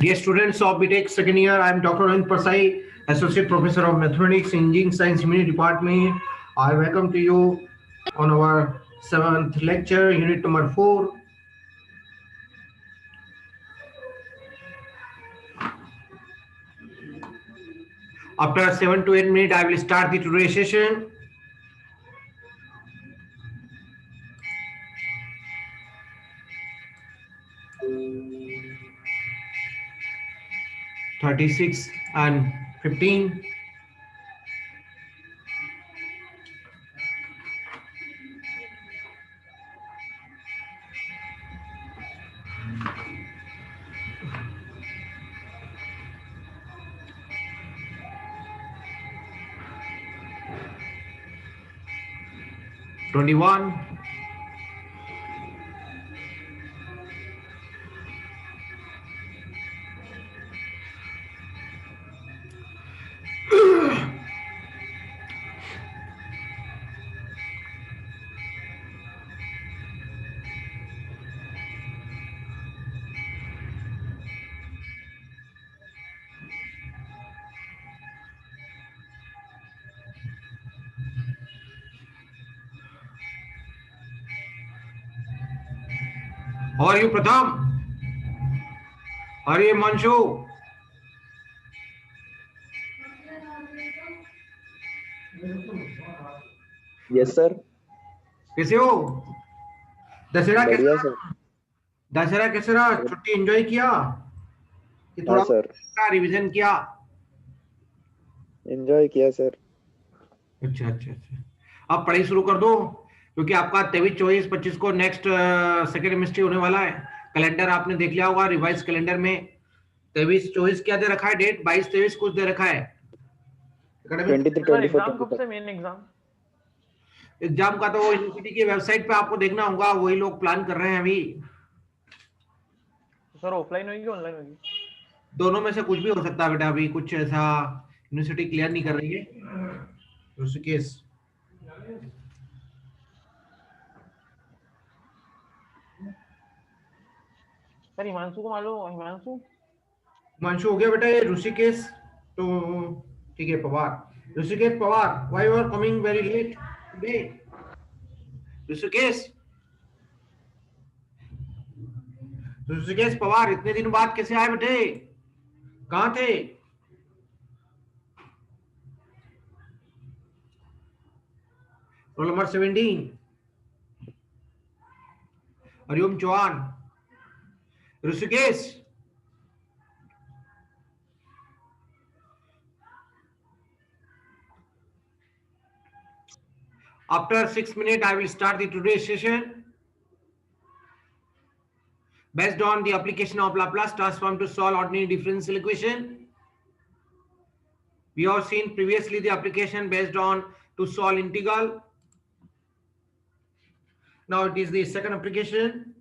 Dear students of BTech second year, I am Dr. Anand Pasai, Associate Professor of Mathematics, Engineering Science, Humanity Department. I welcome to you on our seventh lecture, unit number 4. After 7 to 8 minutes, I will start the today's session. (36 and 15). (21). How are you, Pratham? How are you, Manshu? Yes sir. कैसे हो? दशहरा कैसा बढ़िया sir. रहा? दशहरा कैसे रहा? छुट्टी enjoy किया कि हाँ सर, थोड़ा रिवीजन किया? एंजॉय किया सर. अच्छा अच्छा अच्छा, अब पढ़ाई शुरू कर दो क्योंकि आपका 23, 24, 25 को नेक्स्ट सेकेंड सेमेस्टर होने वाला है। कैलेंडर आपने देख लिया होगा, रिवाइज कैलेंडर में 23, 24 क्या दे रखा है डेट? 22, 23 कुछ दे रखा है एकेडमिक 23, सर 24, एग्जाम कब 25. से मेन एग्जाम? एग्जाम का तो यूनिवर्सिटी की वेबसाइट पे आपको देखना होगा, वही लोग प्लान कर रहे हैं अभी। सर ऑफलाइन होगी ऑनलाइन होगी? दोनों में से कुछ भी हो सकता है बेटा, अभी कुछ ऐसा यूनिवर्सिटी क्लियर नहीं कर रही है। ऋषिकेश सर हिमांशु को मालूम, हिमांशु हिमांशु हो गया बेटा ये ऋषिकेश, तो ठीक है। Pawar, Rishikesh Pawar, why you are coming very late today? Rishikesh, Rishikesh Pawar इतने दिन बाद कैसे आए बेटे? कहाँ थे? Roll number 17 Hariom Chauhan. Rishikesh, after 6 minutes I will start the today's session based on the application of Laplace transform to solve ordinary differential equation. We have seen previously the application based on to solve integral. Now it is the second application.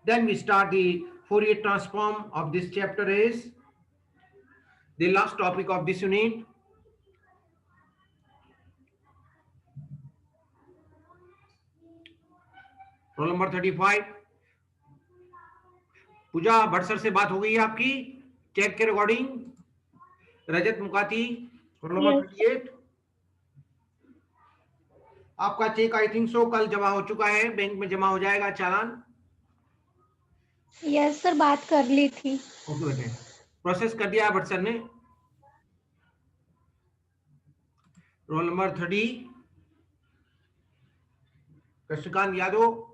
Then we start the Fourier transform of this chapter is the last topic of this unit. Roll number 35। Pooja Bhatt sir से बात हो गई है आपकी check के recording? Rajat Mukati roll number 38। आपका check I think so कल जमा हो चुका है, बैंक में जमा हो जाएगा चालान। यस सर, बात कर ली थी। ओके बेटे, प्रोसेस कर दिया भट्ट सर ने। Roll number 30 Krishnakant Yadav.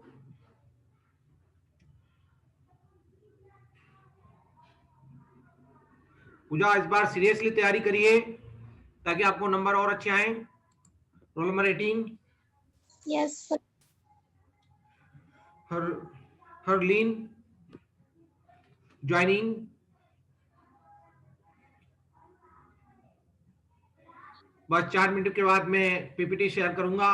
पूजा इस बार सीरियसली तैयारी करिए ताकि आपको नंबर और अच्छे आए। Roll number 18 yes sir. Harleen joining. बस 4 मिनट के बाद मैं पीपीटी शेयर करूंगा।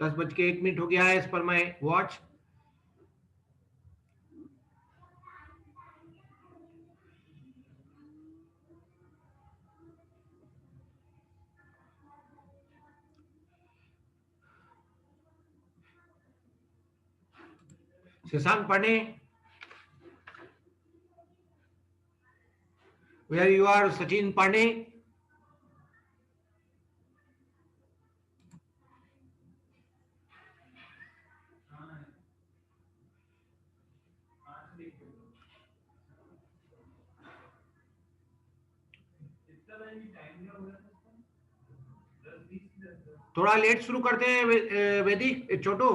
10:01 हो गया है इस पर मैं watch. Shashank Pandey, where you are? Sachin Pandey, थोड़ा लेट शुरू करते हैं वैदिक छोटू,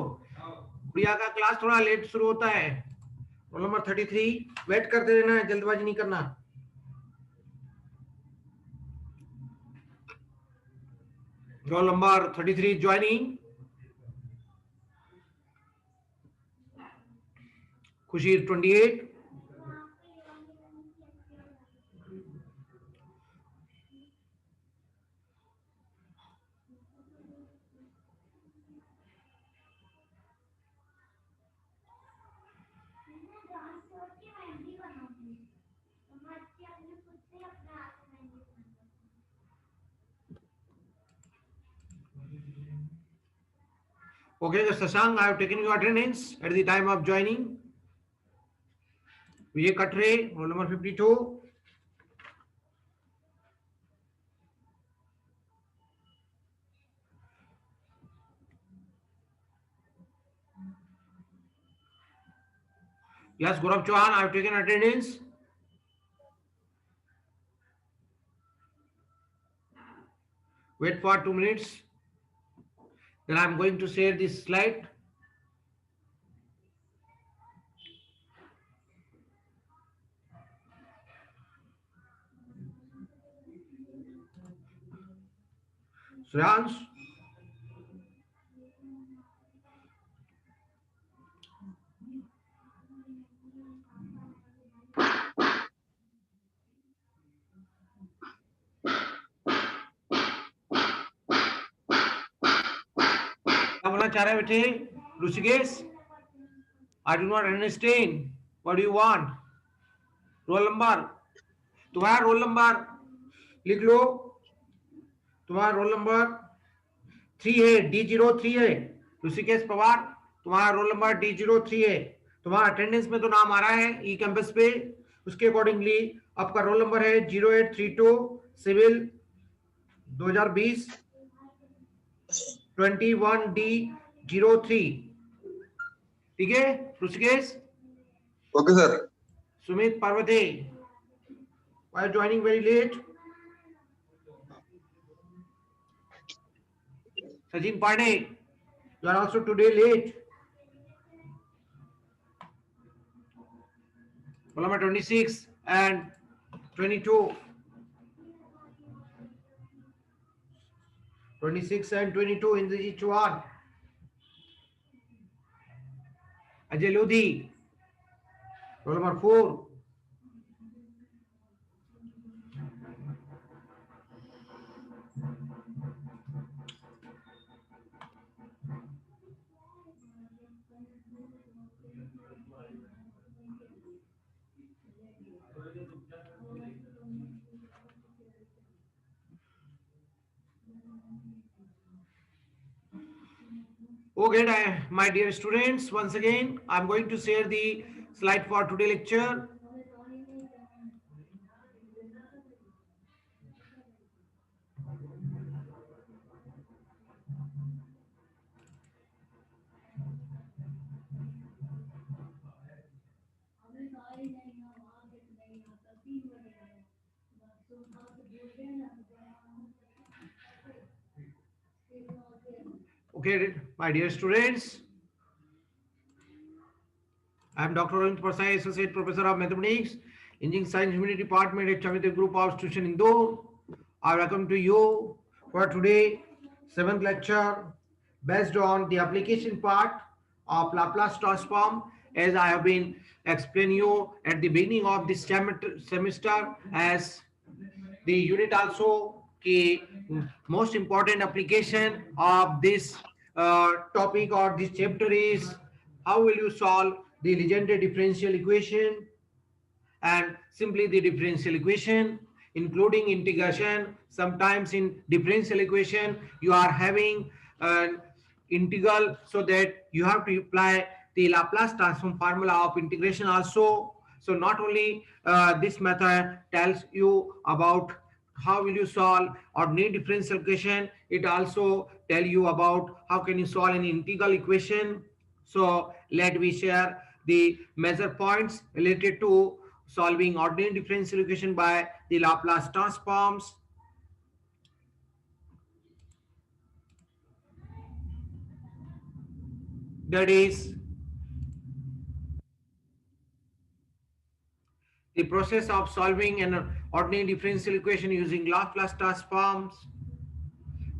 गुड़िया का क्लास थोड़ा लेट शुरू होता है। रोल नंबर 33 वेट करते रहना है, जल्दबाजी नहीं करना। रोल नंबर 33 ज्वाइनिंग खुशी 28, okay, Shashank, I have taken your attendance at the time of joining. Vijay Katre, roll number 52. Yes, Gaurav Chauhan, I have taken attendance. Wait for 2 minutes. Then I am going to share this slide. Shreyansh, क्या बोलना चाह रहे बेटे? Rishikesh, I do not understand. What do you want? Roll number, तुम्हारा roll number लिख लो। तुम्हारा roll number 3 है, D03 है। ऋषिकेश पवार, तुम्हारा रोल नंबर D03 है। तुम्हारा अटेंडेंस में तो नाम आ रहा है ई कैंपस पे, उसके अकॉर्डिंगली आपका रोल नंबर है 0832 सिविल 2020 21D03। ठीक है Rishikesh? Okay sir. Sumit Parvati, why are you joining very late? Sachin Pandey, you are also today late. Roll number 26 and 22. 26 and 22 in each one. Ajay Lodhi, roll number 4. Okay, my dear students, once again, I'm going to share the slide for today lecture. Okay, my dear students, I am Dr. Arvind Parsai, Associate Professor of Mathematics, Engineering Science Humanity Department at Chamitra Group of Institution Indore. I welcome to you for today 7th lecture based on the application part of Laplace transform, as I have been explaining you at the beginning of this semester, as the unit also the most important application of this topic or this chapter is how will you solve the Legendre differential equation, and simply the differential equation including integration. Sometimes in differential equation you are having an integral, so that you have to apply the Laplace transform formula of integration also. So not only this method tells you about how will you solve ordinary differential equation, it also tell you about how can you solve an integral equation. So let me share the measure points related to solving ordinary differential equation by the Laplace transforms. That is the process of solving an ordinary differential equation using Laplace transforms.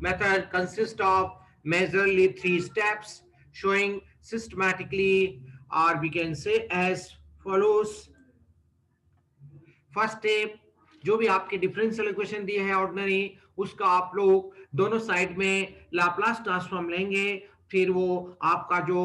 Method consists of majorly 3 steps showing systematically, or we can say as follows. First step, जो भी आपके differential equation दिए है ordinary, उसका आप लोग दोनों side में लाप्लास ट्रांसफॉर्म लेंगे, फिर वो आपका जो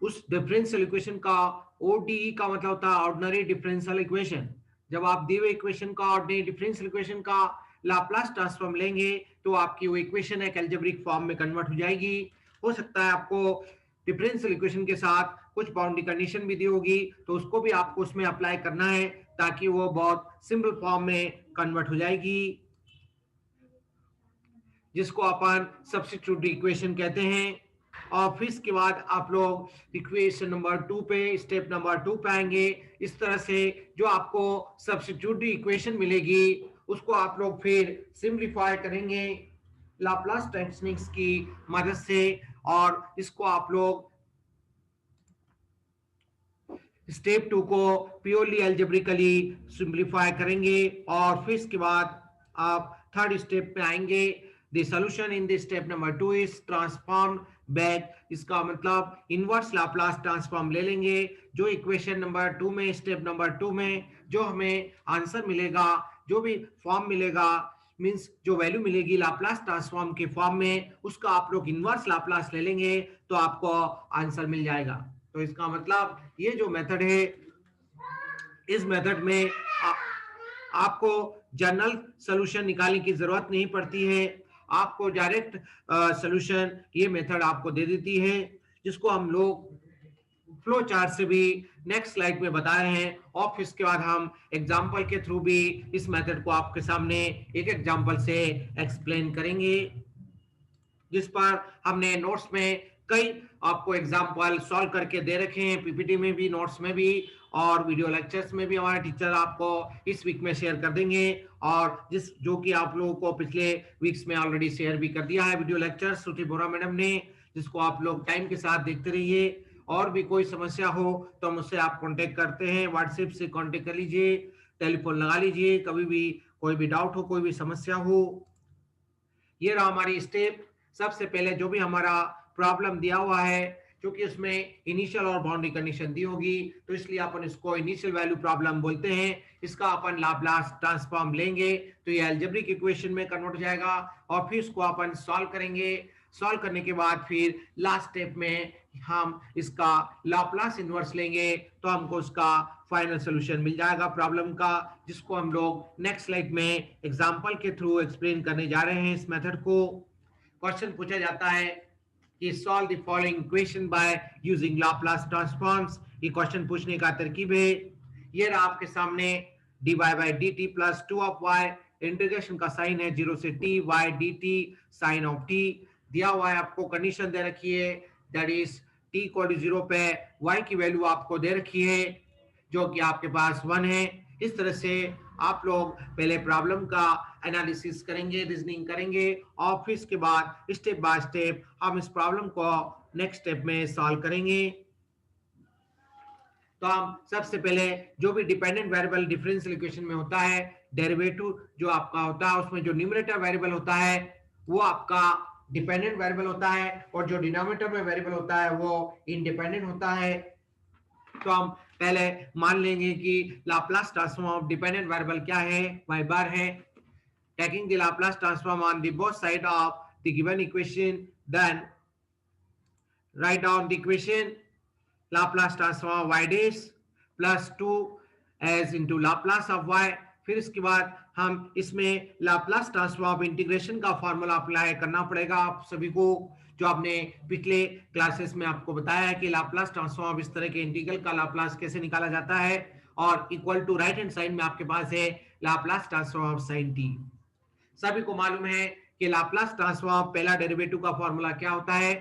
उस डिफरेंशियल इक्वेशन का ओडीई का मतलब होता है ऑर्डिनरी डिफरेंशियल इक्वेशन। जब आप दिए हुए इक्वेशन का ऑर्डिनरी डिफरेंशियल इक्वेशन का लाप्लास ट्रांसफॉर्म लेंगे तो आपकी वो इक्वेशन एक एल्जेब्रिक फॉर्म में कन्वर्ट हो जाएगी। हो सकता है आपको डिफरेंशियल इक्वेशन के साथ कुछ बाउंड्री कंडीशन भी दी होगी, तो उसको भी आपको उसमें अप्लाई करना है ताकि वो बहुत सिंपल फॉर्म में कन्वर्ट हो जाएगी, जिसको अपन सब्स्टिट्यूट इक्वेशन कहते हैं। और फिर इसके बाद आप लोग इक्वेशन नंबर 2 पे, स्टेप नंबर 2 पे आएंगे। इस तरह से जो आपको सब्स्टिट्यूट इक्वेशन मिलेगी उसको आप लोग फिर सिंप्लीफाई करेंगे लाप्लास टेक्निक्स की मदद से, और इसको आप लोग स्टेप 2 को प्योरली एल्जेब्रिकली सिंप्लीफाई करेंगे। और फिर इसके बाद आप थर्ड स्टेप पे आएंगे। The solution in the step number 2 is transform back, इसका मतलब इनवर्स लाप्लास ट्रांसफॉर्म ले लेंगे। जो इक्वेशन नंबर 2 में, स्टेप नंबर 2 में जो हमें आंसर मिलेगा, जो भी फॉर्म मिलेगा, मींस जो वैल्यू मिलेगी लाप्लास ट्रांसफॉर्म के फॉर्म में, उसका आप लोग इनवर्स लाप्लास ले लेंगे तो आपको आंसर मिल जाएगा। तो इसका मतलब ये जो मेथड है, इस मेथड में आपको जनरल सॉल्यूशन निकालने की जरूरत नहीं पड़ती है, आपको डायरेक्ट सॉल्यूशन ये मेथड आपको दे देती है, जिसको हम लोग फ्लो चार्ट से भी नेक्स्ट स्लाइड में बता रहे हैं। और फिर इसके बाद हम एग्जांपल के थ्रू भी इस मेथड को आपके सामने एक एग्जांपल से एक्सप्लेन करेंगे, जिस पर हमने नोट्स में कई आपको एग्जांपल सॉल्व करके दे रखे हैं, पीपीटी में भी, नोट्स में भी, और वीडियो लेक्चर्स में भी हमारे टीचर आपको इस वीक में शेयर कर देंगे। और जो कि आप लोगों को पिछले वीक्स में ऑलरेडी शेयर भी कर दिया है वीडियो लेक्चर श्रुति बोरा मैडम ने, जिसको आप लोग टाइम के साथ देखते रहिए। और भी कोई समस्या हो तो मुझसे आप कांटेक्ट करते हैं, व्हाट्सएप से कांटेक्ट कर लीजिए, टेलीफोन लगा लीजिए, कभी भी कोई भी डाउट हो, कोई भी समस्या हो। ये रहा हमारी स्टेप। सबसे पहले जो भी हमारा प्रॉब्लम दिया हुआ है, क्योंकि उसमें इनिशियल और बाउंड्री कंडीशन दी होगी, तो इसलिए अपन इसको इनिशियल वैल्यू प्रॉब्लम बोलते हैं। इसका अपन लाप्लास ट्रांसफॉर्म लेंगे तो ये अलजेब्रिक इक्वेशन में कन्वर्ट हो जाएगा, और फिर इसको अपन सॉल्व करेंगे। सॉल्व करने के बाद फिर लास्ट स्टेप में हम इसका लाप्लास इनवर्स लेंगे तो हमको उसका फाइनल सॉल्यूशन मिल जाएगा प्रॉब्लम का, जिसको हम लोग नेक्स्ट स्लाइड में एग्जांपल के थ्रू एक्सप्लेन करने जा रहे हैं। इस मेथड को क्वेश्चन पूछा जाता है कि solve the following equation by using Laplace transforms. ये क्वेश्चन पूछने का तरकीब है। ये रहा आपके सामने dy by dt plus 2 of y, integration का साइन है 0 से t, y dt sine of t दिया हुआ है। आपको कंडीशन दे रखी है, that is t equal to 0 पे y की वैल्यू आपको दे रखी है जो कि आपके पास 1 है। इस तरह से आप लोग पहले प्रॉब्लम का एनालिसिस करेंगे, रीजनिंग करेंगे, और फिर इसके बाद स्टेप बाय स्टेप हम इस प्रॉब्लम को नेक्स्ट स्टेप में सॉल्व करेंगे। तो हम सबसे पहले जो भी डिपेंडेंट वेरिएबल डिफरेंशियल इक्वेशन में होता है, डेरिवेटिव जो आपका होता है उसमें जो न्यूमरेटर वेरिएबल होता है वो आपका डिपेंडेंट वेरिएबल होता है, और जो डिनोमिनेटर में वेरिएबल होता है वो इंडिपेंडेंट होता है। तो हम पहले मान लेंगे कि Laplace transform of dependent variable क्या है, y बार है। Taking the Laplace transform on the both side of the given equation, then write down the equation Laplace transform y dash plus 2 as into Laplace of y, फिर इसके बाद हम इसमें Laplace transform of integration का formula apply करना पड़ेगा आप सभी को, जो आपने पिछले क्लासेस में आपको बताया है कि लाप्लास ट्रांसफॉर्म ऑफ इस तरह के इंटीग्रल का लाप्लास कैसे निकाला जाता है, और equal to right hand side में आपके पास है Laplace transform of sine t. सभी को मालूम है कि लाप्लास ट्रांसफॉर्म पहला डेरिवेटिव का फॉर्मूला क्या होता है,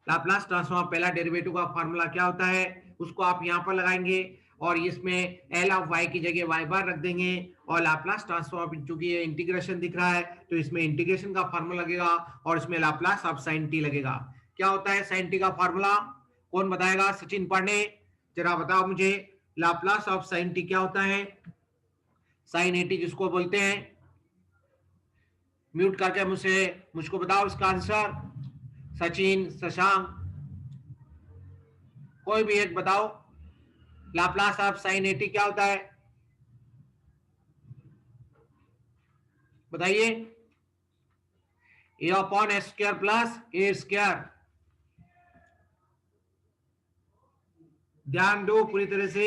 लाप्लास ट्रांसफॉर्म पहला डेरिवेटिव का फॉर्मूला क्या होता है, उसको आप यहां पर लगाएंगे और इसमें एल ऑफ वाई की जगह वाई बार रख देंगे, और लाप्लास ट्रांसफॉर्म चूंकि ये इंटीग्रेशन दिख रहा है तो इसमें इंटीग्रेशन का फॉर्मूला लगेगा और इसमें लाप्लास ऑफ साइन टी लगेगा। क्या होता है साइन टी का फॉर्मूला, कौन बताएगा? सचिन पांडे जरा बताओ मुझे, लाप्लास ऑफ साइन टी क्या होता है? साइन ए टी जिसको बोलते हैं, म्यूट करके मुझको बताओ इसका आंसर। सचिन, शशांक, कोई भी एक बताओ, Laplace of sine A T क्या होता है? बताइए। ए अपॉन एस स्क्वायर प्लस ए स्क्वायर। ध्यान दो पूरी तरह से।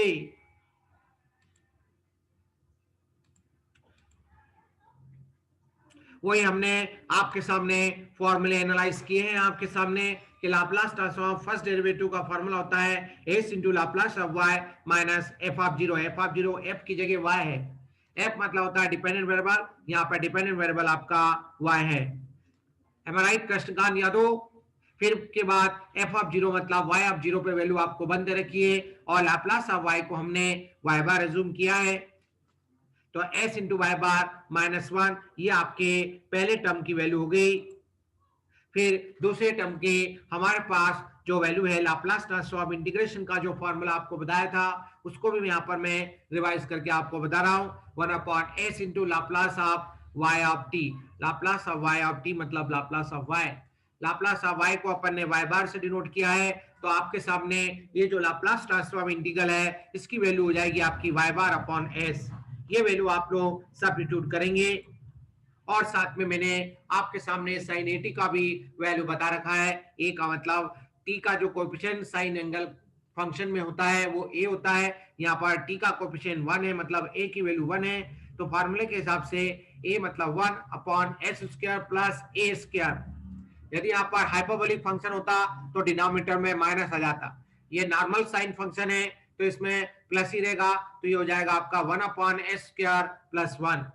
वही हमने आपके सामने फॉर्मूले एनालाइज किए हैं आपके सामने कि लाप्लास ट्रांसफॉर्म फर्स्ट डेरिवेटिव का फॉर्मूला होता है s into Laplace of y minus f of zero. F of zero f की जगह वाई है, एफ मतलब होता है डिपेंडेंट वेरिएबल, यहाँ पर डिपेंडेंट वेरिएबल आपका वाई है। एम आई राइट कृष्णकांत यादव? फिर के बाद एफ ऑफ जीरो मतलब वाई ऑफ जीरो पे वैल्यू आपको बंद रखिए और लाप्लास ऑफ वाई को हमने वाई बार एज्यूम किया है, तो s इंटू वाई बार माइनस वन, ये आपके पहले टर्म की वैल्यू हो गई। फिर दूसरे टर्म के हमारे पास जो वैल्यू है लाप्लास ट्रांसफॉर्म इंटीग्रेशन का जो फॉर्मूला आपको बताया था उसको भी यहाँ पर मैं रिवाइज करके आपको बता रहा हूँ, one upon s into Laplace of y of t. Laplace of y of t मतलब Laplace of y, Laplace of y को अपन ने वाई बार से डिनोट किया है, तो आपके सामने ये जो लाप्लास ट्रांसफॉर्म इंटीग्रल है इसकी वैल्यू हो जाएगी आपकी वाई बार अपॉन एस। ये वैल्यू आप लोग सब्स्टिट्यूट करेंगे और साथ में मैंने आपके सामने साइन ए टी का भी वैल्यू बता रखा है। ए का मतलब टी का जो कोएफिशिएंट साइन एंगल फंक्शन में होता है वो ए होता है, यहाँ पर टी का कोएफिशिएंट 1 है मतलब ए की वैल्यू 1 है, तो फार्मूले के हिसाब से ए मतलब 1 अपॉन एस स्क्वायर प्लस ए स्क्वायर। यदि यहाँ पर हाइपरबोलिक फंक्शन होता तो डिनोमिनेटर में माइनस आ जाता, ये नॉर्मल साइन फंक्शन है तो इसमें प्लस ही रहेगा, तो ये हो जाएगा आपका 1 अपॉन एस स्क्वायर प्लस 1।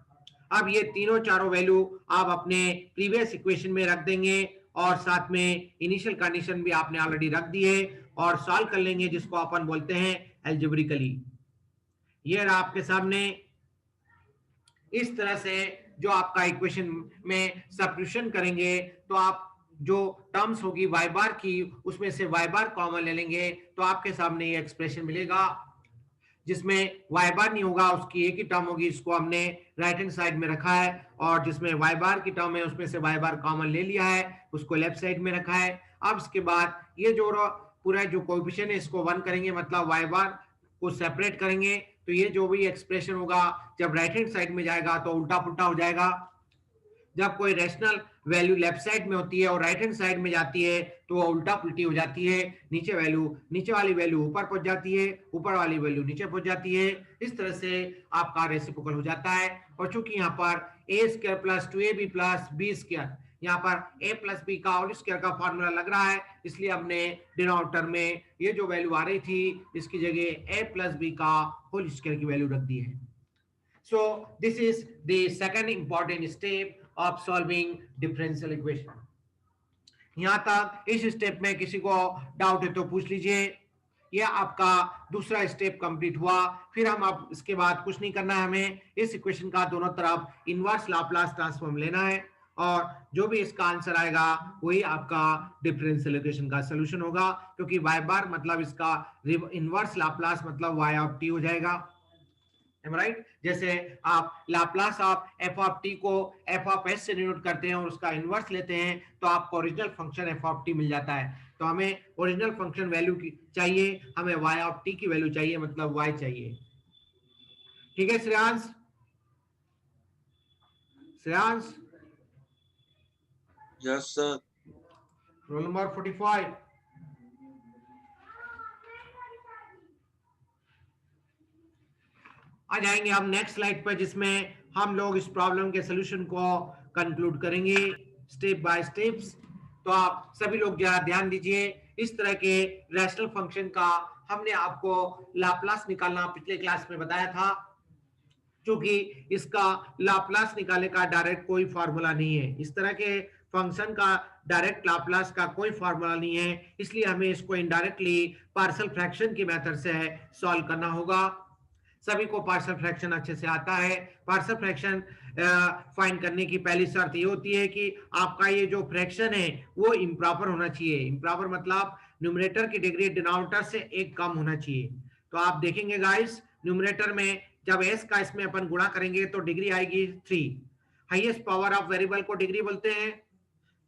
अब ये तीनों चारों वैल्यू आप अपने प्रीवियस इक्वेशन में रख देंगे और साथ में इनिशियल कंडीशन भी आपने ऑलरेडी रख दी है और सॉल्व कर लेंगे, जिसको अपन बोलते हैं एल्जेब्रिकली। ये रहा आपके सामने। इस तरह से जो आपका इक्वेशन में सब्स्टिट्यूशन करेंगे तो आप जो टर्म्स होगी वाई बार की उसमें से वाई बार कॉमन ले लेंगे तो आपके सामने ये एक्सप्रेशन मिलेगा, जिसमें वाई बार नहीं होगा उसकी एक ही टर्म होगी, इसको हमने राइट हैंड साइड में रखा है, और जिसमें वाई बार की टर्म है उसमें से वाई बार कॉमन ले लिया है उसको लेफ्ट साइड में रखा है। अब इसके बाद ये जो पूरा जो कोएफिशिएंट है इसको 1 करेंगे मतलब वाई बार को सेपरेट करेंगे, तो ये जो भी एक्सप्रेशन होगा जब राइट हैंड साइड में जाएगा तो उल्टा पुल्टा हो जाएगा। जब कोई रैशनल वैल्यू लेफ्ट साइड में होती है और राइट हैंड साइड में जाती है तो वो उल्टा पुल्टी हो जाती है, नीचे वाली वैल्यू ऊपर पहुंच जाती है, ऊपर वाली वैल्यू नीचे पहुंच जाती है। इस तरह से आपका रेसिप्रोकल हो जाता है। और चूंकि यहाँ पर a square plus 2ab plus b square, यहाँ पर a प्लस बी का होल स्क्वायर का फॉर्मूला लग रहा है, इसलिए हमने डिनोमिनेटर में ये जो वैल्यू आ रही थी इसकी जगह a प्लस बी का होल स्क्वायर की वैल्यू रख दी है। So this is the second important step of solving differential equation. यहाँ तक इस स्टेप में किसी को डाउट है तो पूछ लीजिए। यह आपका दूसरा स्टेप कंप्लीट हुआ। फिर हम अब इसके बाद कुछ नहीं करना है, हमें इस इक्वेशन का दोनों तरफ इनवर्स लाप्लास ट्रांसफॉर्म लेना है और जो भी इसका आंसर आएगा वही आपका डिफरेंशियल इक्वेशन का सॉल्यूशन होगा, क्योंकि y बार मतलब इसका इनवर्स लाप्लास मतलब y ऑफ t हो जाएगा। राइट, जैसे आप Laplace of f of t को एफ ऑफ एस से डिनोट करते हैं और उसका इनवर्स लेते हैं तो आपको original function f of t मिल जाता है। तो हमें ओरिजिनल फंक्शन वैल्यू की चाहिए, हमें वाई ऑफ टी की वैल्यू चाहिए, मतलब वाई चाहिए। ठीक है Shreyansh? Shreyansh? Yes sir. Roll number 45। आ जाएंगे हम नेक्स्ट स्लाइड पर, जिसमें हम लोग इस प्रॉब्लम के सोल्यूशन को कंक्लूड करेंगे स्टेप बाय स्टेप्स। तो आप सभी लोग जरा ध्यान दीजिए, इस तरह के रैशनल फंक्शन का हमने आपको लाप्लास निकालना पिछले क्लास में बताया था, क्योंकि इसका लाप्लास निकालने का डायरेक्ट कोई फार्मूला नहीं है। इस तरह के फंक्शन का डायरेक्ट लाप्लास का कोई फार्मूला नहीं है, इसलिए हमें इसको इनडायरेक्टली पार्शियल फ्रैक्शन की मेथड से सॉल्व करना होगा। सभी को पार्शियल फ्रैक्शन अच्छे से आता है। पार्शियल फ्रैक्शन फाइंड करने की पहली शर्त ये होती है कि आपका ये जो फ्रैक्शन है वो इम्प्रॉपर होना चाहिए। इम्प्रॉपर मतलब न्यूमरेटर की डिग्री डिनोमिनेटर से एक कम होना चाहिए। तो आप देखेंगे गाइस, न्यूमरेटर में जब s का इसमें अपन गुणा करेंगे तो डिग्री आएगी 3। हाईएस्ट पावर ऑफ वेरिएबल को डिग्री बोलते हैं।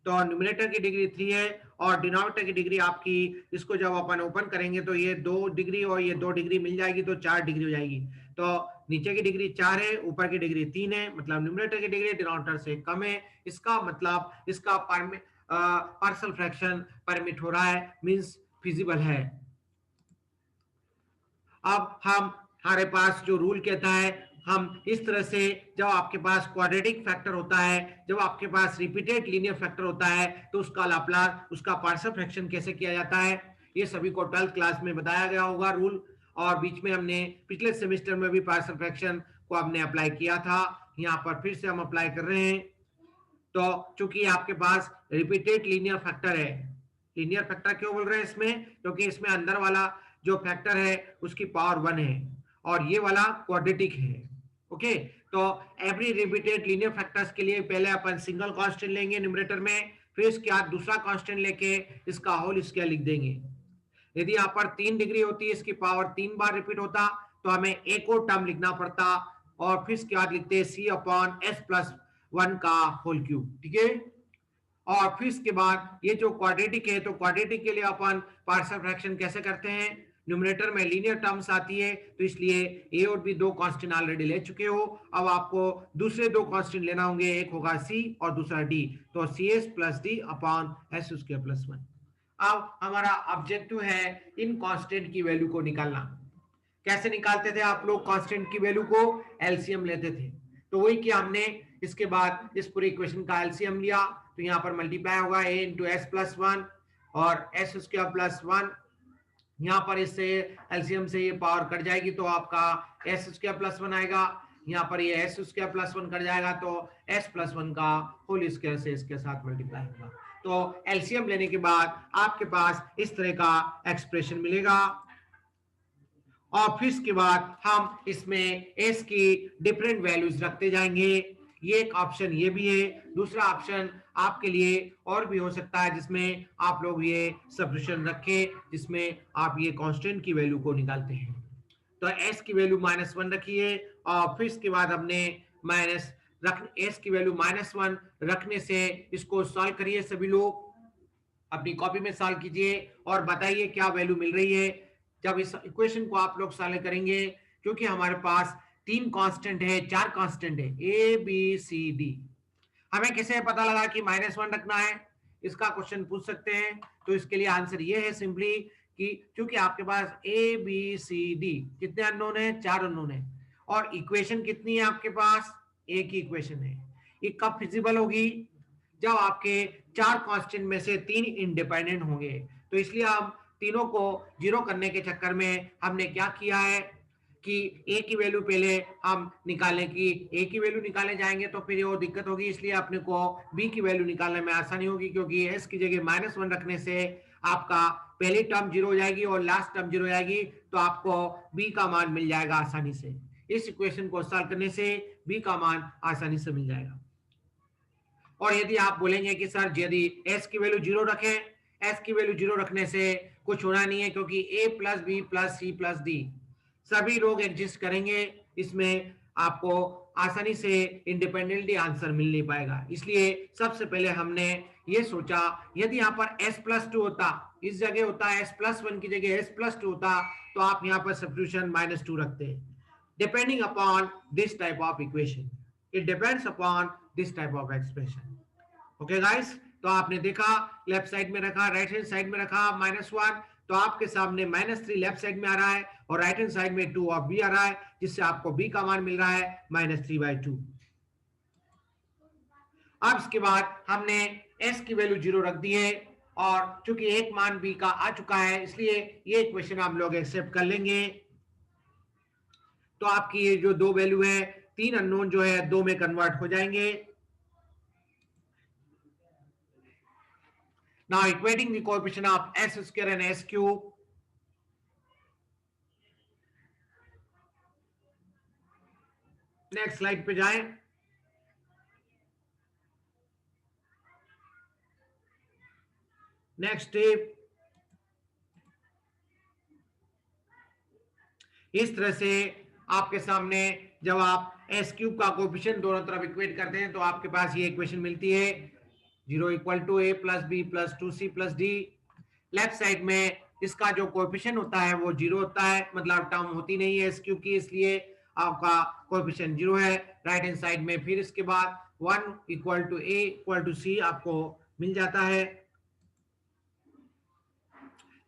तो न्यूमरेटर की डिग्री 3 है और डिनोमिनेटर की डिग्री आपकी, इसको जब अपन ओपन करेंगे तो ये 2 डिग्री और ये 2 डिग्री मिल जाएगी तो 4 डिग्री हो जाएगी। तो नीचे की डिग्री 4 है, ऊपर की डिग्री 3 है, मतलब न्यूमरेटर की डिग्री डिनोमिनेटर से कम है। इसका मतलब इसका पार्शियल फ्रैक्शन परमिट हो रहा है, मींस फिजिबल है। अब हमारे पास जो रूल कहता है, हम इस तरह से, जब आपके पास क्वाड्रेटिक फैक्टर होता है, जब आपके पास रिपीटेड लीनियर फैक्टर होता है, तो उसका लाप्लास, उसका पार्शियल फ्रैक्शन कैसे किया जाता है, ये सभी को 12th क्लास में बताया गया होगा रूल। और बीच में हमने पिछले सेमेस्टर में भी पार्शियल फ्रैक्शन को हमने अप्लाई किया था, यहाँ पर फिर से हम अप्लाई कर रहे हैं। तो चूंकि आपके पास रिपीटेड लीनियर फैक्टर है, लीनियर फैक्टर क्यों बोल रहे हैं इसमें, क्योंकि इसमें अंदर वाला जो फैक्टर है उसकी पावर 1 है और ये वाला क्वाड्रेटिक है। ओके, तो एवरी रिपीटेड लीनियर फैक्टर्स के लिए पहले अपन सिंगल कांस्टेंट लेंगे न्यूमरेटर में, फिर इसके बाद दूसरा कांस्टेंट लेके इसका होल स्क्वायर लिख देंगे। यदि यहाँ पर 3 डिग्री होती है, इसकी पावर 3 बार रिपीट होता, तो हमें एक और टर्म लिखना पड़ता और फिर इसके बाद लिखते c/s+1 का होल क्यूब। ठीक है, और फिर इसके बाद ये जो क्वाड्रेटिक है, तो क्वाड्रेटिक के लिए अपन पार्शियल फ्रैक्शन कैसे करते हैं, न्यूमरेटर में लीनियर टर्म्स आती है, तो इसलिए ए और बी 2 कांस्टेंट ऑलरेडी ले चुके हो। अब आपको दूसरे 2 कांस्टेंट लेना होंगे, एक होगा सी और दूसरा डी, तो cs+d/s²+1। अब हमारा ऑब्जेक्टिव है इन कांस्टेंट की वैल्यू को निकालना। कैसे निकालते थे आप लोग कांस्टेंट की वैल्यू को, एलसीएम लेते थे। तो वही किया हमने, इसके बाद इस पूरे इक्वेशन का एलसीएम लिया, तो यहाँ पर मल्टीप्लाई होगा a × s+1 और s²+1। यहाँ पर इससे एलसीएम से ये पावर कट जाएगी तो आपका s²+1 आएगा। यहाँ पर ये s²+1 कट जाएगा तो s+1 का होल स्क्वायर से इसके साथ मल्टीप्लाई होगा। तो एलसीएम लेने के बाद आपके पास इस तरह का एक्सप्रेशन मिलेगा। और फिर इसके बाद हम इसमें s की डिफरेंट वैल्यूज रखते जाएंगे। ये एक ऑप्शन ये भी है, दूसरा ऑप्शन आपके लिए और भी हो सकता है जिसमें आप लोग ये सब्स्टिट्यूशन रखें, जिसमें आप ये कांस्टेंट की वैल्यू को निकालते हैं। तो s की वैल्यू -1 रखिए और फिर इसके बाद हमने s की वैल्यू -1 रखने से इसको सॉल्व करिए। सभी लोग अपनी कॉपी में सॉल्व कीजिए और बताइए क्या वैल्यू मिल रही है। जब इस इक्वेशन को आप लोग सॉल्व करेंगे, क्योंकि हमारे पास 3 कांस्टेंट है, 4 कांस्टेंट है, ए बी सी डी, हमें कैसे पता लगा कि -1 रखना है, इसका क्वेश्चन पूछ सकते हैं। तो इसके लिए आंसर ये है सिंपली कि क्योंकि आपके पास ए बी सी डी कितने अननोन है, 4 अननोन है, और इक्वेशन कितनी है आपके पास, एक ही इक्वेशन है। ये कब फिजिबल होगी, जब आपके 4 कांस्टेंट में से 3 इंडिपेंडेंट होंगे। तो इसलिए हम तीनों को जीरो करने के चक्कर में हमने क्या किया है कि ए की वैल्यू पहले हम निकालने की, ए की वैल्यू निकालने जाएंगे तो फिर वो दिक्कत होगी, इसलिए अपने को बी की वैल्यू निकालने में आसानी होगी, क्योंकि एस की जगह -1 रखने से आपका पहली टर्म 0 हो जाएगी और लास्ट टर्म 0 हो जाएगी, तो आपको बी का मान मिल जाएगा आसानी से। इस इक्वेशन को सॉल्व करने से बी का मान आसानी से मिल जाएगा। और यदि आप बोलेंगे कि सर यदि s की वैल्यू 0 रखें, s की वैल्यू 0 रखने से कुछ होना नहीं है, क्योंकि a + b + c + d सभी लोग एग्जिस्ट करेंगे, इसमें आपको आसानी से इंडिपेंडेंटली आंसर मिल नहीं पाएगा। इसलिए सबसे पहले हमने ये सोचा, यदि यहाँ पर s+2 होता, इस जगह होता s+1 की जगह s+2 होता, तो आप यहाँ पर सब्स्टिट्यूशन -2 रखते। Depending upon this type of equation, it depends upon this type of expression. Okay guys, तो आपने देखा लेफ्ट साइड में रखा, राइट हैंड साइड में रखा -1, तो आपके सामने -3 लेफ्ट साइड में आ रहा है और राइट हैंड साइड में 2 ऑफ बी आ रहा है, जिससे आपको बी का मान मिल रहा है -3/2। अब इसके बाद हमने s की वैल्यू 0 रख दी है और चूंकि एक मान b का आ चुका है, इसलिए ये इक्वेशन आप लोग एक्सेप्ट कर लेंगे। तो आपकी ये जो दो वैल्यू है, 3 अननोन जो है 2 में कन्वर्ट हो जाएंगे। Now equating the coefficient of s square and s cube, next slide पे जाएं। नेक्स्ट स्टेप, इस तरह से आपके सामने जब आप s क्यूब का कोएफिशिएंट दोनों तरफ इक्वेट करते हैं तो आपके पास ये इक्वेशन मिलती है 0 = a + b + 2c + d। Left side में इसका जो कोएफिशिएंट होता है वो 0 होता है, मतलब टर्म होती नहीं है s क्यूब की, इसलिए आपका कोएफिशिएंट 0 है। राइट हैंड साइड में फिर इसके बाद 1 = a = c आपको मिल जाता है।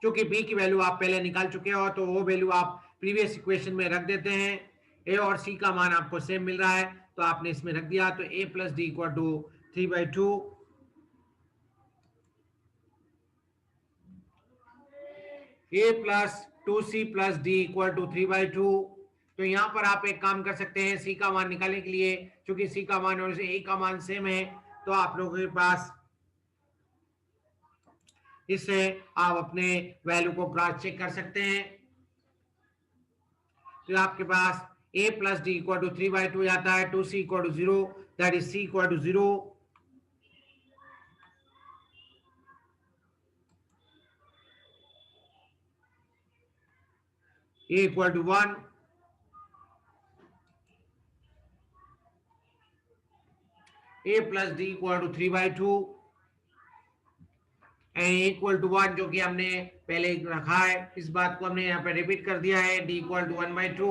क्योंकि b की वैल्यू आप पहले निकाल चुके हो तो वो वैल्यू आप प्रीवियस इक्वेशन में रख देते हैं। a और c का मान आपको सेम मिल रहा है तो आपने इसमें रख दिया, तो a + d = 3/2, a + 2c + d = 3/2। तो यहां पर आप एक काम कर सकते हैं, c का मान निकालने के लिए, क्योंकि c का मान और a का मान सेम है, तो आप लोगों के पास इससे आप अपने वैल्यू को क्रॉस चेक कर सकते हैं। तो आपके पास a + d = 3/2 आता है, 2c = 0, that is c = 0, a = 1, a + d = 3/2 and a = 1, जो कि हमने पहले रखा है, इस बात को हमने यहाँ पे रिपीट कर दिया है, d = 1/2।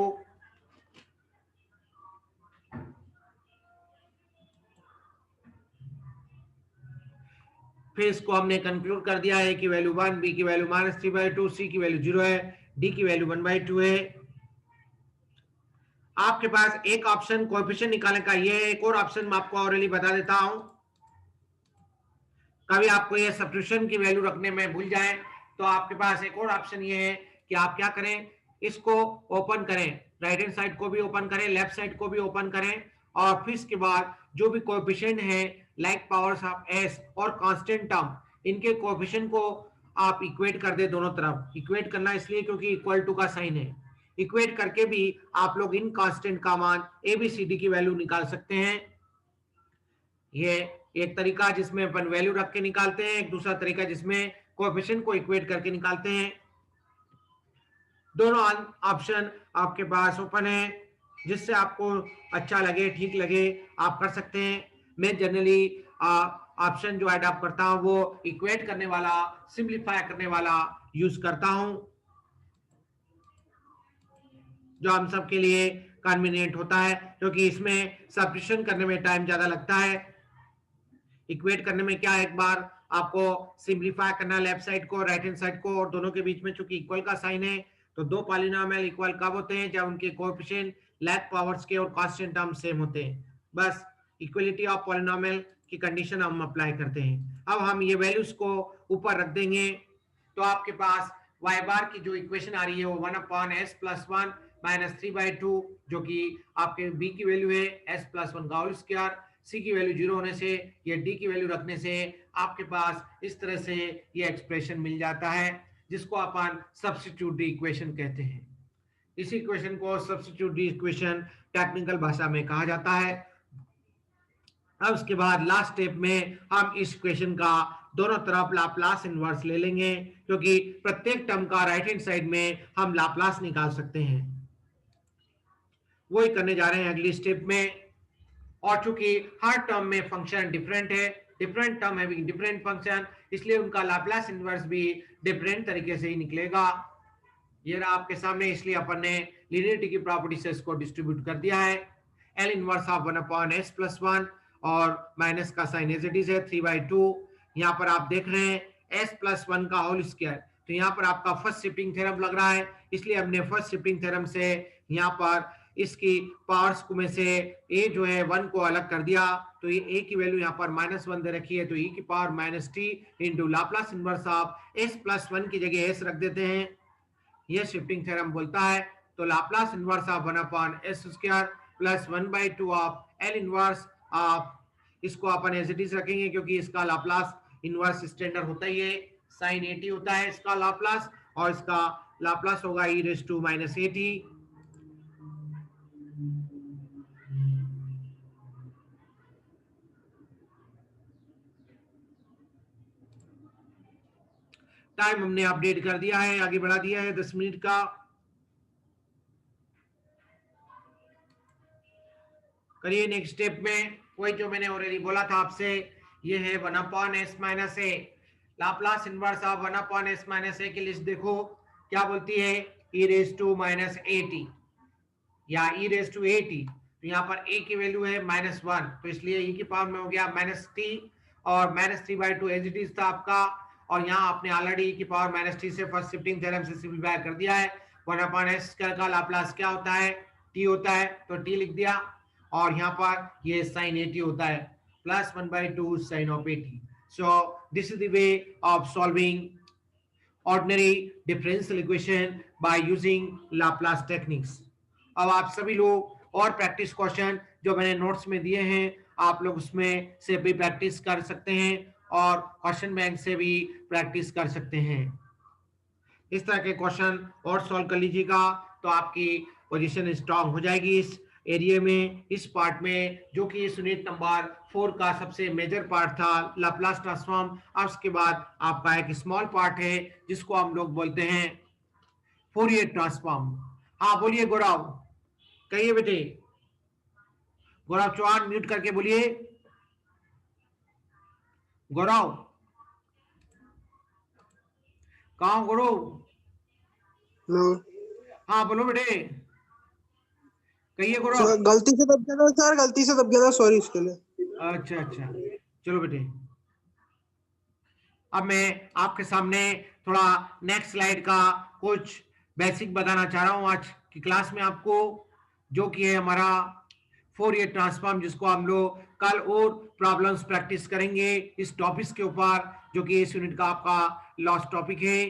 फिर इसको हमने कंक्लूड कर दिया है कि वैल्यू 1, b की वैल्यू -3/2, c की वैल्यू 0 है, d की वैल्यू 1/2 है। आपके पास एक ऑप्शन कोएफिशिएंट निकालने का ये है, एक और ऑप्शन मैं आपको ऑलरेडी बता देता हूं। कभी आपको ये सब्स्टिट्यूशन की वैल्यू रखने में भूल जाए तो आपके पास एक और ऑप्शन ये है कि आप क्या करें, इसको ओपन करें, राइट हैंड साइड को भी ओपन करें, लेफ्ट साइड को भी ओपन करें, और फिर इसके बाद जो भी कोएफिशिएंट है लाइक पावर्स ऑफ s और कांस्टेंट टर्म, इनके कोएफिशिएंट को आप इक्वेट कर दे दोनों तरफ। इक्वेट करना इसलिए क्योंकि इक्वल टू का साइन है। इक्वेट करके भी आप लोग इन कांस्टेंट का मान ABCD की वैल्यू निकाल सकते हैं। ये एक तरीका जिसमें अपन वैल्यू रख के निकालते हैं, एक दूसरा तरीका जिसमें कोएफिशिएंट को इक्वेट करके निकालते हैं। दोनों ऑप्शन आपके पास ओपन है, जिससे आपको अच्छा लगे, ठीक लगे, आप कर सकते हैं। मैं जनरली ऑप्शन जो अडॉप्ट करता हूं वो इक्वेट करने वाला, सिंपलीफाई करने वाला यूज करता हूं, जो हम सबके लिए कन्वीनियंट होता है, क्योंकि इसमें सब्स्टिट्यूशन करने में टाइम ज्यादा लगता है। इक्वेट करने में क्या है, एक बार आपको सिंपलीफाई करना लेफ्ट साइड को, राइट हैंड साइड को, और दोनों के बीच में चूंकि इक्वल का साइन है, तो दो पॉलिनोमियल इक्वल कब होते हैं, जब उनके कोएफिशिएंट लैग पावर्स के और कांस्टेंट टर्म सेम होते हैं। बस इक्वलिटी ऑफ पॉलिनोमियल की कंडीशन हम अप्लाई करते हैं। अब हम ये वैल्यूज को ऊपर रख देंगे, तो आपके पास y बार की जो इक्वेशन आ रही है वो 1/s + 1 - 3/2, जो कि आपके b की वैल्यू है s + 1 का होल स्क्वायर, c की वैल्यू 0 होने से, ये d की वैल्यू रखने से आपके पास इस तरह से ये एक्सप्रेशन मिल जाता है, जिसको अपन सब्स्टिट्यूट इक्वेशन कहते हैं। इस इक्वेशन को सब्स्टिट्यूट इक्वेशन टेक्निकल भाषा में कहा जाता है। अब उसके बाद लास्ट स्टेप में हम इस इक्वेशन का दोनों तरफ लाप्लास इनवर्स ले लेंगे, क्योंकि प्रत्येक टर्म का राइट हैंड साइड में हम लाप्लास निकाल सकते हैं। वही करने जा रहे हैं अगली स्टेप में। और चूंकि हर टर्म में फंक्शन डिफरेंट है, different term having different function, इसलिए उनका लाप्लास इनवर्स भी डिफरेंट तरीके से ही निकलेगा। ये रहा आपके सामने, इसलिए अपन ने लीनियरिटी की प्रॉपर्टी से इसको डिस्ट्रीब्यूट कर दिया है। L इनवर्स ऑफ 1/s + 1 और माइनस का साइन एज इट इज है 3/2। यहाँ पर आप देख रहे हैं s + 1 का होल स्क्वायर, तो यहाँ पर आपका फर्स्ट शिफ्टिंग थ्योरम लग रहा है, इसलिए हमने फर्स्ट शिफ्टिंग थ्योरम से यहाँ पर इसकी पावर्स में से ए जो है 1 को अलग कर दिया, तो ये ए की वैल्यू यहाँ पर -1 दे रखी है, तो e की power -t into Laplace inverse of s plus 1 की जगह s रख देते हैं। ये शिफ्टिंग थ्योरम बोलता है, तो Laplace inverse of 1/s² plus 1/2 of l inverse of, इसको अपन एज इट इज रखेंगे क्योंकि इसका लाप्लास इनवर्स स्टैंडर्ड होता ही है, sin 80 होता है इसका लाप्लास, और इसका लाप्लास होगा e रेज़ टू -80। टाइम हमने अपडेट कर दिया है, आगे बढ़ा दिया है 10 मिनट का। करिए नेक्स्ट स्टेप में वही जो मैंने ऑलरेडी बोला था आपसे, ये है 1/s - a, Laplace inverse of 1/s - a की लिस्ट देखो क्या बोलती है, e रेज़ टू -80 या e रेज़ टू 80, तो यहाँ पर a की वैल्यू है -1, तो इसलिए e की पावर में हो गया -t और -3/2 एज इट इज था आपका, और यहाँ आपने ऑलरेडी e की पावर -t से फर्स्ट शिफ्टिंग थ्योरम से सिंपलीफाई कर दिया है। 1/s² का लाप्लास क्या होता है, t होता है, तो t लिख दिया, और यहाँ पर ये sin 80 होता है plus 1/2 sin of 80। So this is the way of solving ordinary differential equation by using Laplace techniques। अब आप सभी लोग और प्रैक्टिस क्वेश्चन जो मैंने नोट्स में दिए हैं, आप लोग उसमें से भी प्रैक्टिस कर सकते हैं और क्वेश्चन बैंक से भी प्रैक्टिस कर सकते हैं। इस तरह के क्वेश्चन और सॉल्व कर लीजिएगा तो आपकी पोजीशन स्ट्रांग हो जाएगी इस एरिया में, इस पार्ट में, जो कि इस यूनिट नंबर 4 का सबसे मेजर पार्ट था लाप्लास ट्रांसफॉर्म। अब उसके बाद आपका एक स्मॉल पार्ट है जिसको हम लोग बोलते हैं फोरियर ट्रांसफॉर्म। हाँ बोलिए गौरव, कहिए बेटे, गौरव चौहान म्यूट करके बोलिए। गौरव कहाँ गौरव? हाँ बोलो बेटे, कहिए गौरव। गलती से दब गया था सर, गलती से दब गया था, सॉरी इसके लिए। अच्छा अच्छा, चलो बेटे, अब मैं आपके सामने थोड़ा नेक्स्ट स्लाइड का कुछ बेसिक बताना चाह रहा हूं आज की क्लास में आपको, जो कि है हमारा फोरियर ट्रांसफॉर्म, जिसको हम लोग कल और प्रॉब्लम्स प्रैक्टिस करेंगे इस टॉपिक के ऊपर, जो कि इस यूनिट का आपका लास्ट टॉपिक है,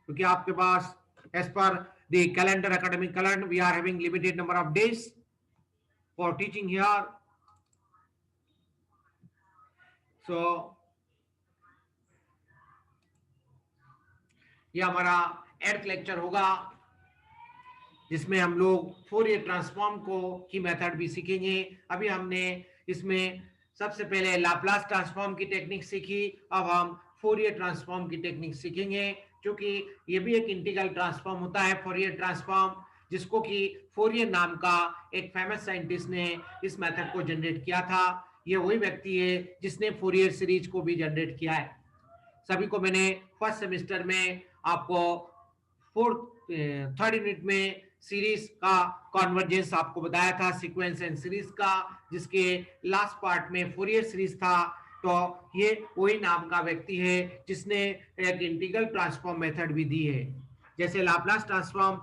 क्योंकि आपके पास as per the calendar, academic calendar, we are having limited number of days for teaching here. So ये हमारा 8th लेक्चर होगा जिसमें हम लोग फोरियर ट्रांसफॉर्म को की मेथड भी सीखेंगे। अभी हमने इसमें सबसे पहले लाप्लास ट्रांसफॉर्म की टेक्निक सीखी, अब हम फोरियर ट्रांसफॉर्म की टेक्निक सीखेंगे, क्योंकि ये भी एक इंटीग्रल ट्रांसफॉर्म होता है फोरियर ट्रांसफॉर्म, जिसको कि फोरियर नाम का एक फेमस साइंटिस्ट ने इस मेथड को जनरेट किया था। ये वही व्यक्ति है जिसने फोरियर सीरीज को भी जनरेट किया है। सभी को मैंने फर्स्ट सेमेस्टर में आपको थर्ड यूनिट में सीरीज का कॉन्वर्जेंस आपको बताया था, सीक्वेंस एंड सीरीज का, जिसके लास्ट पार्ट में फोरियर सीरीज था। तो ये वही नाम का व्यक्ति है जिसने एक इंटीग्रल ट्रांसफॉर्म मेथड भी दी है। जैसे लाप्लास ट्रांसफॉर्म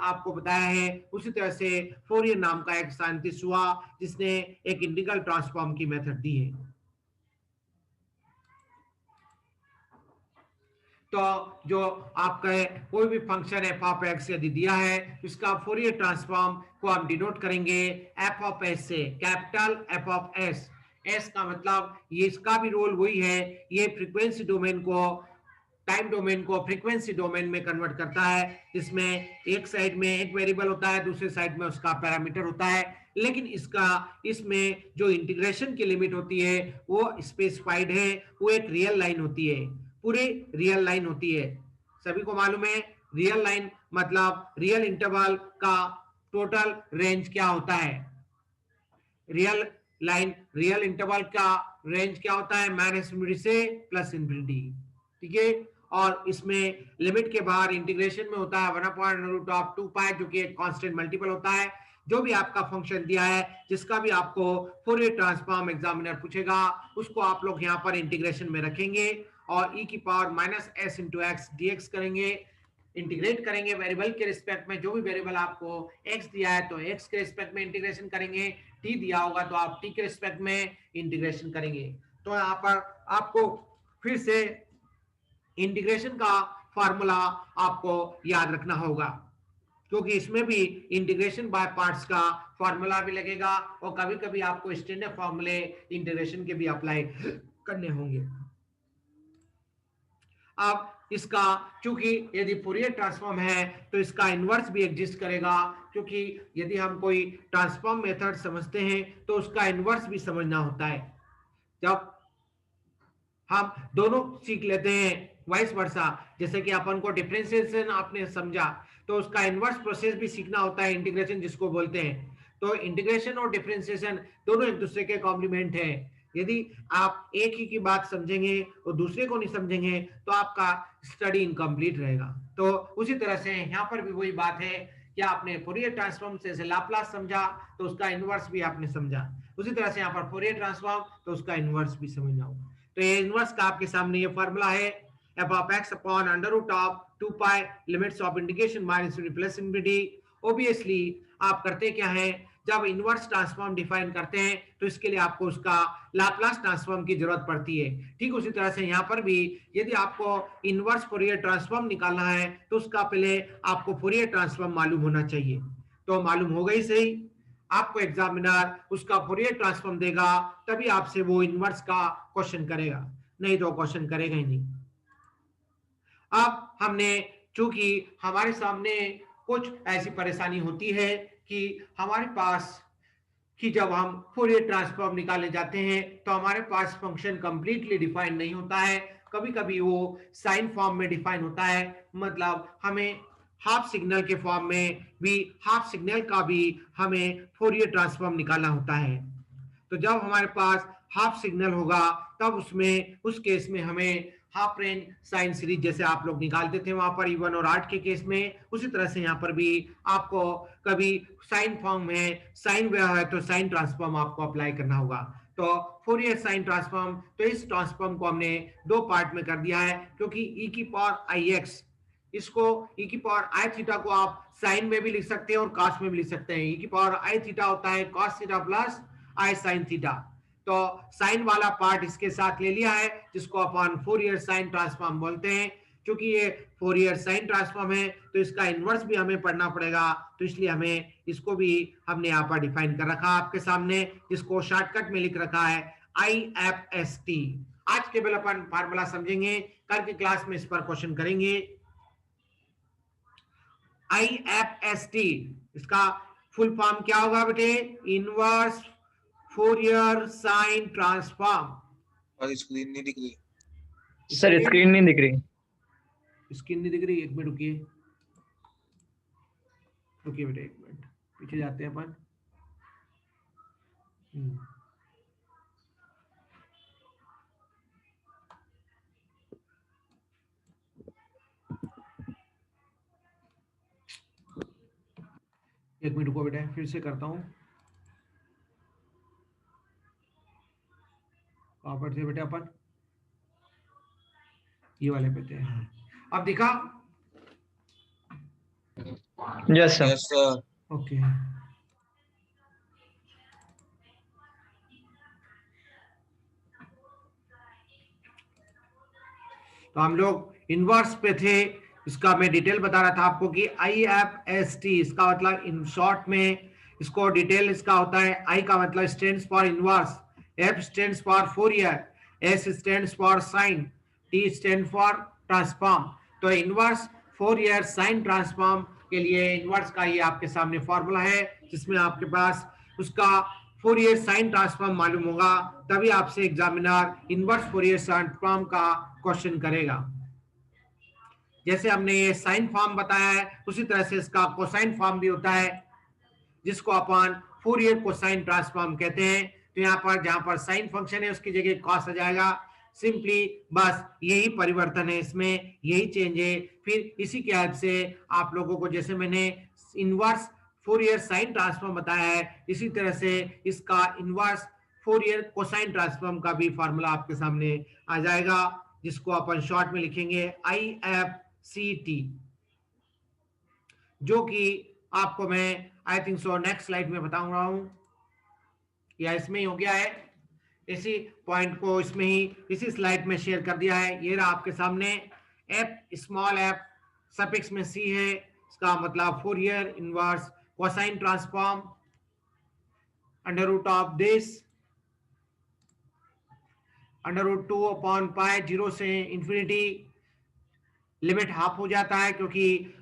आपको बताया है, उसी तरह से फोरियर नाम का एक साइंटिस्ट हुआ जिसने एक इंटीग्रल ट्रांसफॉर्म की मेथड दी है। तो जो आपका कोई भी फंक्शन एफ ऑफ एक्स यदि दिया है, इसका फोरियर ट्रांसफॉर्म को हम डिनोट करेंगे एफ ऑफ एस से, capital F of S. S का मतलब ये इसका भी रोल वही है, ये फ्रीक्वेंसी डोमेन को, टाइम डोमेन को फ्रीक्वेंसी डोमेन में कन्वर्ट करता है, जिसमें एक साइड में एक वेरिएबल होता है, दूसरे साइड में उसका पैरामीटर होता है, लेकिन इसमें जो इंटीग्रेशन की लिमिट होती है वो स्पेसिफाइड है, वो एक रियल लाइन होती है, पूरी रियल लाइन होती है। सभी को मालूम है रियल लाइन मतलब रियल इंटरवल का टोटल रेंज क्या होता है। रियल लाइन, रियल इंटरवल का रेंज क्या होता है, -∞ से +∞, ठीक है। और इसमें लिमिट के बाहर इंटीग्रेशन में होता है 1/√2π, जो कि एक कांस्टेंट मल्टीपल होता है। जो भी आपका फंक्शन दिया है, जिसका भी आपको फोरियर ट्रांसफॉर्म एग्जामिनर पूछेगा, उसको आप लोग यहाँ पर इंटीग्रेशन में रखेंगे और e की power minus S into x dx करेंगे, इंटीग्रेट करेंगे वेरिएबल के रिस्पेक्ट में। जो भी वेरिएबल आपको x दिया है तो x के रिस्पेक्ट में इंटीग्रेशन करेंगे, t दिया होगा तो आप t के रिस्पेक्ट में इंटीग्रेशन करेंगे। तो यहाँ पर आपको फिर से इंटीग्रेशन का फार्मूला आपको याद रखना होगा, क्योंकि इसमें भी इंटीग्रेशन बाय पार्ट्स का फार्मूला भी लगेगा और कभी कभी आपको स्टैंडर्ड फार्मूले इंटीग्रेशन के भी अप्लाई करने होंगे। अब इसका चूंकि यदि फूरियर ट्रांसफॉर्म है तो इसका इनवर्स भी एग्जिस्ट करेगा, क्योंकि यदि हम कोई ट्रांसफॉर्म मेथड समझते हैं तो उसका इनवर्स भी समझना होता है। जब हम दोनों सीख लेते हैं वाइस वर्सा, जैसे कि अपन को डिफरेंशिएशन आपने समझा तो उसका इनवर्स प्रोसेस भी सीखना होता है, इंटीग्रेशन जिसको बोलते हैं। तो इंटीग्रेशन और डिफरेंशिएशन दोनों एक दूसरे के कॉम्प्लीमेंट हैं। यदि आप एक ही की बात समझेंगे और दूसरे को नहीं समझेंगे तो आपका स्टडी इनकम्प्लीट रहेगा। तो उसी तरह से यहाँ पर भी वही बात है कि आपने फूरियर ट्रांसफॉर्म से लाप्लास समझा तो उसका इनवर्स भी आपने समझा, उसी तरह से यहाँ पर फूरियर ट्रांसफॉर्म तो उसका इनवर्स भी समझना होगा। तो ये इनवर्स का आपके सामने ये फार्मूला है, f of x upon under root of 2 pi limits of integration minus plus infinity। Obviously आप करते क्या है, जब इनवर्स ट्रांसफॉर्म डिफाइन करते हैं तो इसके लिए आपको उसका लाप्लास ट्रांसफॉर्म की जरूरत पड़ती है। ठीक उसी तरह से यहाँ पर भी यदि आपको इनवर्स फूरियर ट्रांसफॉर्म निकालना है तो उसका पहले आपको फूरियर ट्रांसफॉर्म मालूम होना चाहिए। तो मालूम हो गई सही, आपको एग्जामिनर उसका फूरियर ट्रांसफॉर्म देगा तभी आपसे वो इनवर्स का क्वेश्चन करेगा, नहीं तो क्वेश्चन करेगा ही नहीं। अब हमने चूंकि हमारे सामने कुछ ऐसी परेशानी होती है कि हमारे पास कि जब हम फूरियर ट्रांसफॉर्म निकालने जाते हैं तो हमारे पास फंक्शन कंप्लीटली डिफाइन नहीं होता है, कभी कभी वो साइन फॉर्म में डिफाइन होता है, मतलब हमें हाफ सिग्नल के फॉर्म में भी, हाफ सिग्नल का भी हमें फूरियर ट्रांसफॉर्म निकालना होता है। तो जब हमारे पास हाफ सिग्नल होगा तब उसमें उस केस में हमें हाफ रेंज साइन सीरीज जैसे आप लोग निकालते थे वहां पर इवन और आर्ट के केस में, उसी तरह से यहाँ पर भी आपको कभी साइन फॉर्म में साइन वेव है तो साइन ट्रांसफॉर्म आपको अप्लाई करना होगा। तो फूरियर साइन ट्रांसफॉर्म, तो इस ट्रांसफॉर्म को हमने दो पार्ट में कर दिया है, क्योंकि e की पावर ix, इसको e की पावर आई थीटा को आप साइन में भी लिख सकते हैं और कॉस में भी लिख सकते हैं। e की पावर आई थीटा होता है कॉस थीटा प्लस आई साइन थीटा, तो साइन वाला पार्ट इसके साथ ले लिया है जिसको अपन फूरियर साइन ट्रांसफॉर्म बोलते हैं। क्योंकि ये फूरियर साइन ट्रांसफॉर्म है तो इसका इनवर्स भी हमें पढ़ना पड़ेगा, तो इसलिए हमें इसको भी हमने यहाँ पर डिफाइन कर रखा आपके सामने, जिसको शॉर्टकट में लिख रखा है IFST। आज केवल अपन फार्मूला समझेंगे, कल की क्लास में इस पर क्वेश्चन करेंगे। IFST इसका फुल फॉर्म क्या होगा बेटे? Inverse Fourier sine transform. और स्क्रीन नहीं दिख रही सर, स्क्रीन नहीं दिख रही। स्क्रीन नहीं दिख रही, एक मिनट रुकिए, रुकिए बेटे एक मिनट, पीछे जाते हैं अपन। एक मिनट रुको बेटा, फिर से करता हूँ। कहाँ पर थे बेटे अपन? ये वाले पे थे। अब दिखा? Yes sir. Yes sir. Okay, तो हम लोग इनवर्स पे थे, इसका मैं डिटेल बता रहा था आपको कि IFST इसका मतलब इन शॉर्ट में इसको डिटेल इसका होता है। I का मतलब stands for inverse, F stands for Fourier, S stands for sine, T stand for transform. तो इनवर्स फूरियर साइन ट्रांसफॉर्म के लिए इनवर्स का ये आपके सामने फॉर्मूला है, जिसमें आपके पास उसका फूरियर साइन ट्रांसफॉर्म मालूम होगा तभी आपसे एग्जामिनर इनवर्स फूरियर ट्रांसफॉर्म का क्वेश्चन करेगा। जैसे हमने ये साइन फॉर्म बताया है उसी तरह से इसका कोसाइन फॉर्म भी होता है, जिसको अपन फूरियर कोसाइन ट्रांसफॉर्म कहते हैं। तो यहाँ पर जहां पर साइन फंक्शन है उसकी जगह कॉस आ जाएगा, सिंपली बस यही परिवर्तन है, इसमें यही चेंज है। फिर इसी के हेल्प से आप लोगों को जैसे मैंने इनवर्स फूरियर साइन ट्रांसफॉर्म बताया है, इसी तरह से इसका इनवर्स फूरियर कोसाइन ट्रांसफॉर्म का भी फार्मूला आपके सामने आ जाएगा। जिसको अपन शॉर्ट में लिखेंगे IFCT, जो कि आपको मैं I think so next slide में बताऊं रहा हूं, या इसमें ही हो गया है, इसी पॉइंट को इसमें ही इसी स्लाइड में शेयर कर दिया है। ये रहा आपके सामने एफ, स्मॉल एफ सफिक्स में सी है, इसका मतलब Fourier inverse cosine transform under root of this under root 2 upon pi 0 से इंफिनिटी, लिमिट हाफ हो जाता है क्योंकि